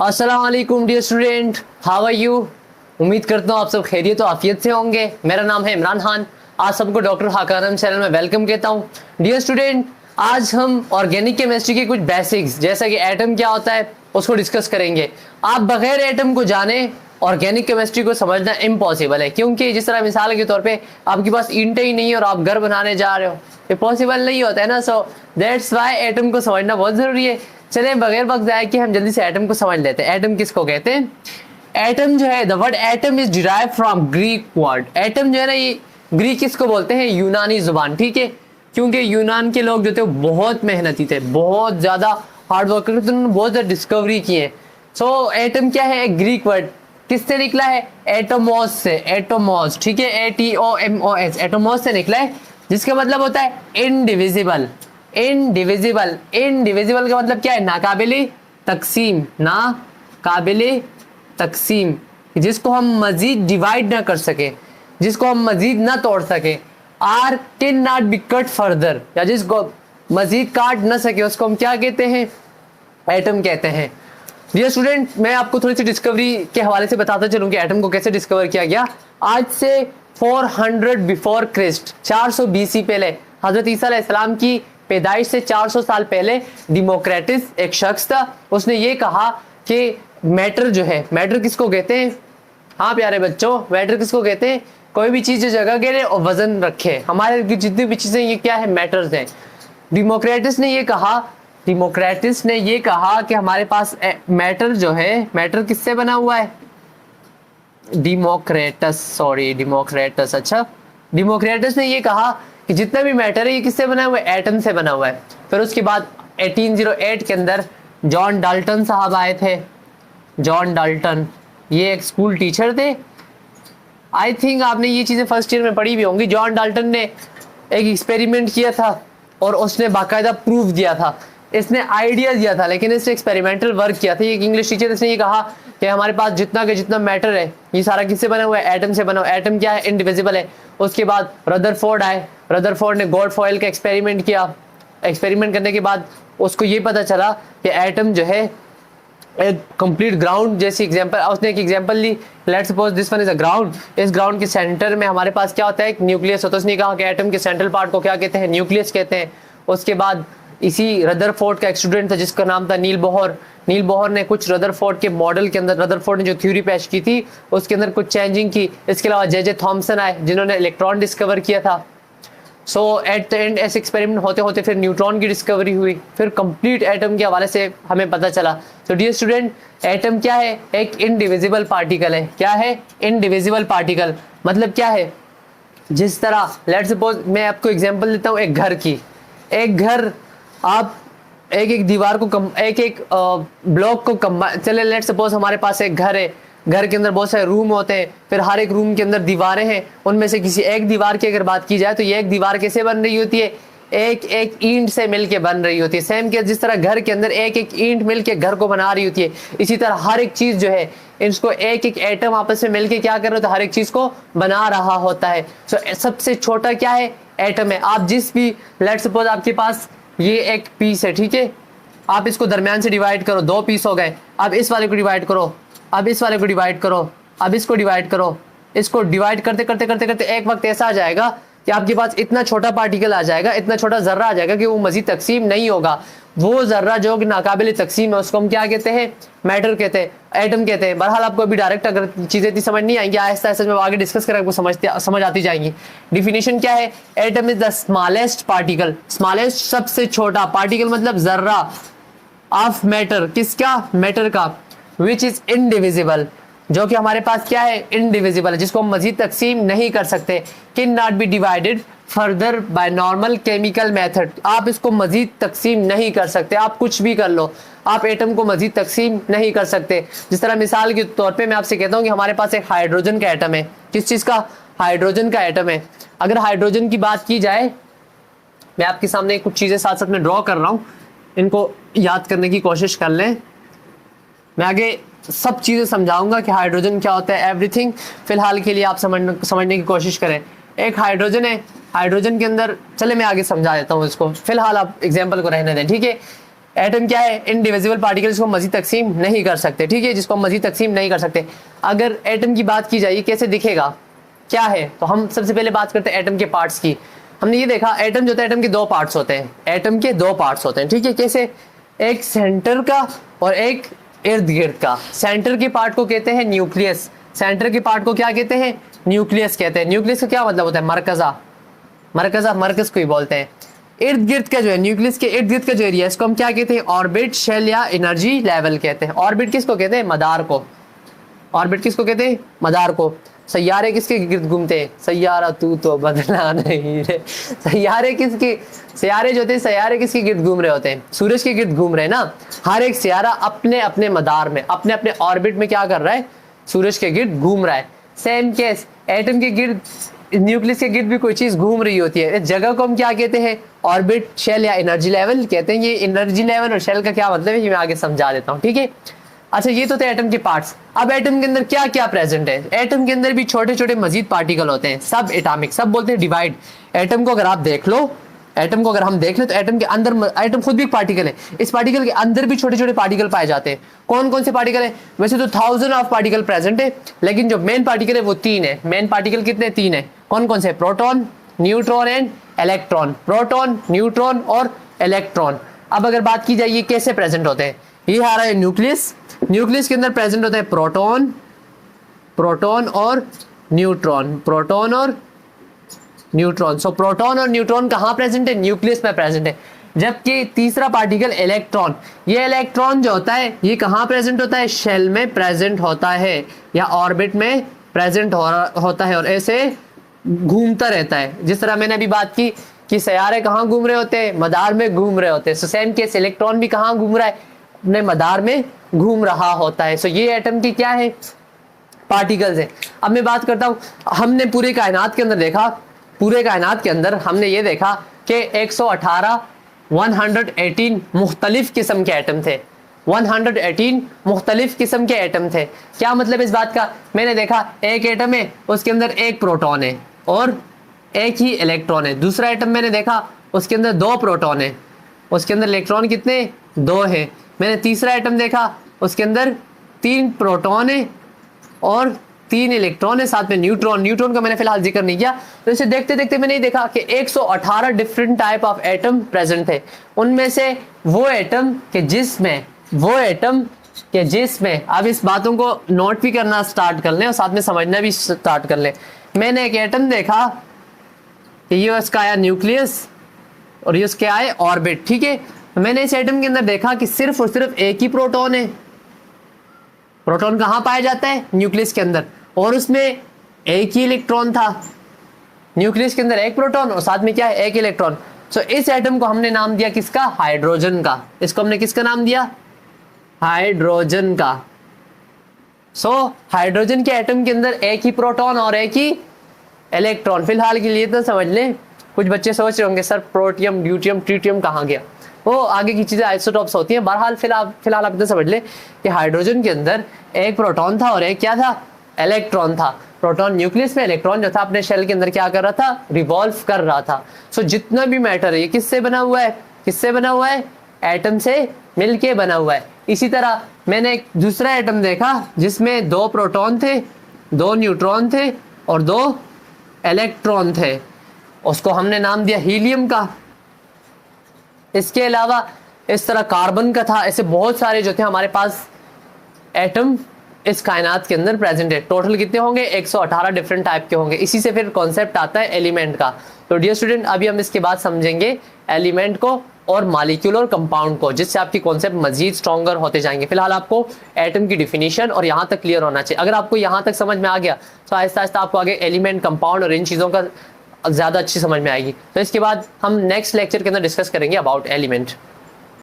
अस्सलाम वालेकुम dear student, how are you. उम्मीद करता हूँ आप सब खैरियत और आफियत से होंगे। मेरा नाम है इमरान खान। आज सबको डॉक्टर हाकानम चैनल में वेलकम कहता हूँ। डियर स्टूडेंट, आज हम ऑर्गेनिक केमिस्ट्री के कुछ बेसिक्स जैसा कि एटम क्या होता है उसको डिस्कस करेंगे। आप बगैर एटम को जाने ऑर्गेनिक केमिस्ट्री को समझना इम्पॉसिबल है, क्योंकि जिस तरह मिसाल के तौर पे आपके पास ईंटें ही नहीं है और आप घर बनाने जा रहे हो, ये पॉसिबल नहीं होता है ना। सो दैट्स वाई एटम को समझना बहुत ज़रूरी है। चले बगैर वक्त जाए कि हम जल्दी से एटम को समझ लेते हैं। एटम किसको कहते हैं? एटम जो है, the word atom is derive from Greek word. Atom जो है ना, ये ग्रीक किसको बोलते हैं? यूनानी जुबान, ठीक है। क्योंकि यूनान के लोग जो थे बहुत मेहनती थे, बहुत ज़्यादा हार्ड वर्क करते थे, उन्होंने बहुत ज़्यादा डिस्कवरी की है। सो एटम क्या है? एक ग्रीक वर्ड किससे निकला है? एटोमोस से। एटोमोस, ठीक है, ATOMOS, एटोमोस से निकला है, जिसका मतलब होता है इनडिविजिबल। इनडिविजिबल, इनडिविजिबल का मतलब क्या है? नाकाबिले तकसीम, ना काबिले तकसीम, जिसको हम मजीद डिवाइड ना कर सके, जिसको हम मजीद ना तोड़ सके। Or can not be cut further, या जिसको मजीद काट ना सके उसको हम क्या कहते हैं? एटम कहते हैं। डियर स्टूडेंट, मैं आपको थोड़ी सी डिस्कवरी के हवाले से बताता चलूँ कि एटम को कैसे डिस्कवर किया गया। आज से 400 बिफोर क्रिस्ट, 400 BC पहले, हजरत ईसा अलैहिस्सलाम की पैदाइश से 400 साल पहले डिमोक्रेटिस एक शख्स था। उसने ये कहा कि मैटर जो है, मैटर किसको कहते हैं? हाँ प्यारे बच्चों, मैटर किसको कहते हैं? कोई भी चीज़ जो जगह घेरे और वजन रखे। हमारे जितनी भी चीज़ें ये क्या है? मैटर्स हैं। डिमोक्रेटिस ने ये कहा कि हमारे पास मैटर जो है, मैटर किससे बना हुआ है? डिमोक्रेटस, अच्छा, डिमोक्रेटस ने ये कहा कि जितना भी मैटर है ये किससे बना हुआ है? एटम से बना हुआ है। फिर उसके बाद 1808 के अंदर जॉन डाल्टन साहब आए थे। जॉन डाल्टन ये एक स्कूल टीचर थे। आई थिंक आपने ये चीज़ें फर्स्ट ईयर में पढ़ी भी होंगी। जॉन डाल्टन ने एक एक्सपेरिमेंट किया था और उसने बाकायदा प्रूफ दिया था। इसने आइडिया दिया था, लेकिन इसने एक्सपेरिमेंटल वर्क किया था। ये एक इंग्लिश टीचर, इसने ये कहा कि हमारे पास जितना का जितना मैटर है ये सारा किससे बना हुआ है? एटम से बना हुआ है। एटम क्या है? इनडिविजिबल है। उसके बाद रदरफोर्ड आए। रदरफोर्ड ने गॉड फॉयल का एक्सपेरिमेंट किया। एक्सपेरिमेंट करने के बाद उसको ये पता चला कि एटम जो है एक कंप्लीट ग्राउंड जैसी एग्जांपल, उसने एक एग्जांपल ली। Let's suppose this one is a ground. इस ग्राउंड के सेंटर में हमारे पास क्या होता है? एक न्यूक्लियस होता है। उसने कहा कि एटम के सेंट्रल पार्ट को क्या कहते हैं? न्यूक्लियस कहते हैं। उसके बाद इसी रदरफोर्ड का एक स्टूडेंट था जिसका नाम था नील बोहर। नील बोहर ने कुछ रदरफोर्ड के मॉडल के अंदर, रदरफोर्ड ने जो थ्योरी पेश की थी उसके अंदर कुछ चेंजिंग की। इसके अलावा जे थॉमसन आए जिन्होंने इलेक्ट्रॉन डिस्कवर किया था। सो एट द एंड ऐसे एक्सपेरिमेंट होते होते फिर न्यूट्रॉन की डिस्कवरी हुई। फिर कंप्लीट एटम के हवाले से हमें पता चला। तो डियर स्टूडेंट, एटम क्या है? एक इनडिविजिबल पार्टिकल है। क्या है? Indivisible particle. मतलब क्या है? जिस तरह लेट्स सपोज मैं आपको एग्जांपल देता हूँ एक घर की। एक घर, आप एक एक दीवार को एक एक ब्लॉक को चले लेट्स सपोज हमारे पास एक घर है। घर के अंदर बहुत सारे रूम होते हैं, फिर हर एक रूम के अंदर दीवारें हैं। उनमें से किसी एक दीवार की अगर बात की जाए तो ये एक दीवार कैसे बन रही होती है? एक एक ईंट से मिलके बन रही होती है। सेम के जिस तरह घर के अंदर एक एक ईंट मिलके घर को बना रही होती है, इसी तरह हर एक चीज़ जो है इसको एक एक एटम आपस में मिलके क्या कर रहे होता है? हर एक चीज़ को बना रहा होता है। सो सबसे छोटा क्या है? एटम है। आप जिस भी लेट्स सपोज आपके पास ये एक पीस है, ठीक है, आप इसको दरमियान से डिवाइड करो, 2 पीस हो गए। अब इस वाले को डिवाइड करो, अब इस वाले को डिवाइड करो, अब इसको डिवाइड करो। इसको डिवाइड करते करते करते करते एक वक्त ऐसा आ जाएगा कि आपके पास इतना छोटा पार्टिकल आ जाएगा, इतना छोटा जर्रा आ जाएगा कि वो मजीद तकसीम नहीं होगा। वो जर्रा जो नाकाबिल तकसीम है उसको हम क्या कहते हैं? मैटर कहते हैं, एटम कहते हैं। बहरहाल आपको अभी डायरेक्ट अगर चीज़ें इतनी समझ नहीं आएंगी, आहिस्ता आहिस्ता जब आगे डिस्कस करें आपको समझ आती जाएंगी। डिफिनेशन क्या है? Atom is the smallest particle. Smallest सबसे छोटा पार्टिकल मतलब जर्रा ऑफ मैटर। किसका? मैटर का। विच इज इनडिविजिबल, जो कि हमारे पास क्या है? इनडिविजिबल है, जिसको हम मजीद तकसीम नहीं कर सकते। Can not B divided further by normal chemical method. आप इसको मजीद तकसीम नहीं कर सकते। आप कुछ भी कर लो, आप एटम को मजीद तकसीम नहीं कर सकते। जिस तरह मिसाल के तौर पे मैं आपसे कहता हूँ कि हमारे पास एक हाइड्रोजन का एटम है। किस चीज़ का? हाइड्रोजन का एटम है। अगर हाइड्रोजन की बात की जाए, मैं आपके सामने कुछ चीज़ें साथ साथ में ड्रॉ कर रहा हूँ, इनको याद करने की कोशिश कर लें। मैं आगे सब चीज़ें समझाऊंगा कि हाइड्रोजन क्या होता है, एवरीथिंग। फिलहाल के लिए आप समझने की कोशिश करें। एक हाइड्रोजन है, हाइड्रोजन के अंदर, चले मैं आगे समझा देता हूँ इसको, फिलहाल आप एग्जाम्पल को रहने दें, ठीक है। एटम क्या है, इनडिविजिबल पार्टिकल, जिसको मजीद तकसीम नहीं कर सकते, ठीक है, जिसको मजीद तकसीम नहीं कर सकते। अगर एटम की बात की जाए कैसे दिखेगा, क्या है, तो हम सबसे पहले बात करते हैं एटम के पार्ट्स की। हमने ये देखा एटम जो होता है, एटम के दो पार्ट्स होते हैं, एटम के दो पार्ट्स होते हैं, ठीक है, कैसे, एक सेंटर का और एक इर्द गिर्द का। सेंटर के पार्ट को कहते हैं न्यूक्लियस, सेंटर के पार्ट को क्या कहते हैं, न्यूक्लियस कहते हैं। न्यूक्लियस का क्या मतलब होता है, मरकजा, मरकजा, मरकज को ही बोलते हैं। इर्द गिर्द का जो है, न्यूक्लियस के इर्द गिर्द का जो एरिया, इसको हम क्या कहते हैं, ऑर्बिट, शेल या एनर्जी लेवल कहते हैं। ऑर्बिट किसको कहते हैं, मदार को, ऑर्बिट किसको कहते हैं, मदार को। सैयारे किसके गिर्द घूमते हैं, सैयारा तू तो बदला नहीं रे, सैयारे किसके, सैयारे जो होते हैं, सैयारे किसके गिर्द घूम रहे होते हैं, सूरज के गिर्द घूम रहे हैं ना। हर एक सैयारा अपने अपने मदार में, अपने अपने ऑर्बिट में क्या कर रहा है, सूरज के गिर्द घूम रहा है। सेम केस एटम के गिर्द, न्यूक्लियस के गिर्द भी कोई चीज घूम रही होती है। इस जगह को हम क्या कहते हैं, ऑर्बिट, शेल या एनर्जी लेवल कहते हैं। ये एनर्जी लेवल और शेल का क्या मतलब है, ये मैं आगे समझा देता हूँ, ठीक है। अच्छा, ये तो थे एटम के पार्ट्स। अब एटम के अंदर क्या क्या प्रेजेंट है, एटम के अंदर भी छोटे छोटे मजीद पार्टिकल होते हैं, सब एटॉमिक, सब बोलते हैं डिवाइड। एटम को अगर आप देख लो, एटम को अगर हम देख ले तो एटम के अंदर, एटम खुद भी एक पार्टिकल है, इस पार्टिकल के अंदर भी छोटे छोटे पार्टिकल पाए जाते हैं। कौन कौन से पार्टिकल है, वैसे तो 1000 ऑफ पार्टिकल प्रेजेंट है, लेकिन जो मेन पार्टिकल है वो 3 है। मेन पार्टिकल कितने, 3 है। कौन कौन से, proton, neutron and electron, proton, neutron और इलेक्ट्रॉन। अब अगर बात की जाए ये कैसे प्रेजेंट होते हैं, ये आ रहा है न्यूक्लियस, न्यूक्लियस के अंदर प्रेजेंट होता है प्रोटॉन, प्रोटॉन और न्यूट्रॉन, प्रोटॉन और न्यूट्रॉन। सो प्रोटॉन और न्यूट्रॉन कहाँ प्रेजेंट है, न्यूक्लियस में प्रेजेंट है। जबकि तीसरा पार्टिकल इलेक्ट्रॉन, ये इलेक्ट्रॉन जो होता है ये कहाँ प्रेजेंट होता है, शेल में प्रेजेंट होता है या ऑर्बिट में प्रेजेंट होता है और ऐसे घूमता रहता है। जिस तरह मैंने अभी बात की कि सैयारे कहाँ घूम रहे होते हैं, मदार में घूम रहे होते हैं। सो सेम केस इलेक्ट्रॉन भी कहाँ घूम रहा है, अपने मदार में घूम रहा होता है। सो ये एटम की क्या है, पार्टिकल्स है। अब मैं बात करता हूँ, हमने पूरे कायनात के अंदर देखा, पूरे कायनात के अंदर हमने ये देखा कि 118 मुख्तलिफ किस्म के एटम थे, 118 मुख्तलिफ किस्म के एटम थे। क्या मतलब इस बात का, मैंने देखा एक एटम है उसके अंदर एक प्रोटॉन है और एक ही इलेक्ट्रॉन है। दूसरा एटम मैंने देखा उसके अंदर 2 प्रोटॉन है, उसके अंदर इलेक्ट्रॉन कितने, 2 है। मैंने तीसरा एटम देखा उसके अंदर 3 प्रोटॉन है और 3 इलेक्ट्रॉन है, साथ में न्यूट्रॉन, न्यूट्रॉन का मैंने फिलहाल जिक्र नहीं किया। तो इसे देखते देखते मैंने देखा कि 118 different type of atom present थे। उनमें से वो एटम के जिसमें, वो एटम के जिसमें, अब इस बातों को नोट भी करना स्टार्ट कर लें और साथ में समझना भी स्टार्ट कर लें। मैंने एक एटम देखा कि ये उसका आया न्यूक्लियस और ये उसके आए ऑर्बिट, ठीक है। मैंने इस एटम के अंदर देखा कि सिर्फ और सिर्फ एक ही प्रोटॉन है। प्रोटॉन कहाँ पाया जाता है, न्यूक्लियस के अंदर, और उसमें एक ही इलेक्ट्रॉन था। न्यूक्लियस के अंदर एक प्रोटॉन और साथ में क्या है, एक इलेक्ट्रॉन। सो इस एटम को हमने नाम दिया किसका, हाइड्रोजन का। इसको हमने किसका नाम दिया, हाइड्रोजन का। सो हाइड्रोजन के एटम के अंदर एक ही प्रोटॉन और एक ही इलेक्ट्रॉन। फिलहाल के लिए तो समझ लें, कुछ बच्चे सोच रहे होंगे सर प्रोटियम, ड्यूटियम, ट्रिटियम कहाँ गया, वो आगे की चीजें आइसोटॉप्स होती हैं। बहरहाल फिलहाल आप इतना समझ लें कि हाइड्रोजन के अंदर एक प्रोटॉन था और एक क्या था, इलेक्ट्रॉन था। प्रोटॉन न्यूक्लियस में, इलेक्ट्रॉन जो था अपने शेल के अंदर क्या कर रहा था, रिवॉल्व कर रहा था। सो जितना भी मैटर है ये किससे बना हुआ है, किससे बना हुआ है, एटम से मिलके बना हुआ है। इसी तरह मैंने एक दूसरा एटम देखा जिसमें 2 प्रोटॉन थे, 2 न्यूट्रॉन थे और 2 इलेक्ट्रॉन थे। उसको हमने नाम दिया हीलियम का। इसके अलावा इस तरह कार्बन का था। ऐसे बहुत सारे जो थे हमारे पास एटम इस कायनात के अंदर प्रेजेंट है। टोटल कितने होंगे, 118 डिफरेंट टाइप के होंगे। इसी से फिर कॉन्सेप्ट आता है एलिमेंट का। तो डियर स्टूडेंट, अभी हम इसके बाद समझेंगे एलिमेंट को और मॉलिक्यूल और कंपाउंड को, जिससे आपकी कॉन्सेप्ट मजीद स्ट्रॉन्गर होते जाएंगे। फिलहाल आपको एटम की डिफिनीशन और यहाँ तक क्लियर होना चाहिए। अगर आपको यहाँ तक समझ में आ गया तो आहिस्ता आहिस्ता आपको आगे एलिमेंट, कंपाउंड और इन चीज़ों का ज़्यादा अच्छी समझ में आएगी। तो इसके बाद हम नेक्स्ट लेक्चर के अंदर डिस्कस करेंगे अबाउट एलिमेंट।